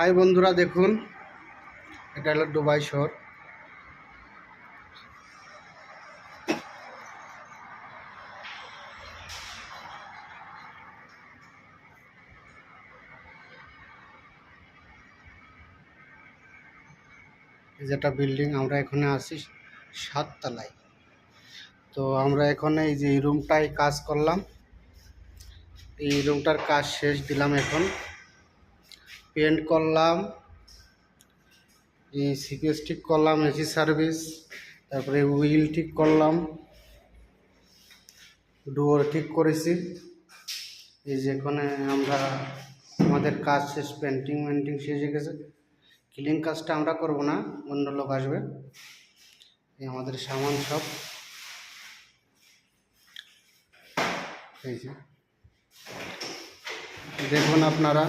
High বন্ধুরা, দেখুন এটা হলো দুবাই শহর। যেটা বিল্ডিং, আমরা এখানে আছি 7 তলায়। তো আমরা এখানে এই যে এই রুমটায় কাজ করলাম, এই রুমটার কাজ শেষ দিলাম। এখন পেন্ট করলাম, এই সিপিএস ঠিক করলাম, এসি সার্ভিস, তারপরে হুইল ঠিক করলাম, ডোর ঠিক করেছি। এই যে এখানে আমরা আমাদের কাজ শেষ, পেন্টিং শেষ হয়ে গেছে। ক্লিন কাজটা আমরা করব না, অন্য লোক আসবে। এই আমাদের সামান সব, এই যে দেখুন আপনারা।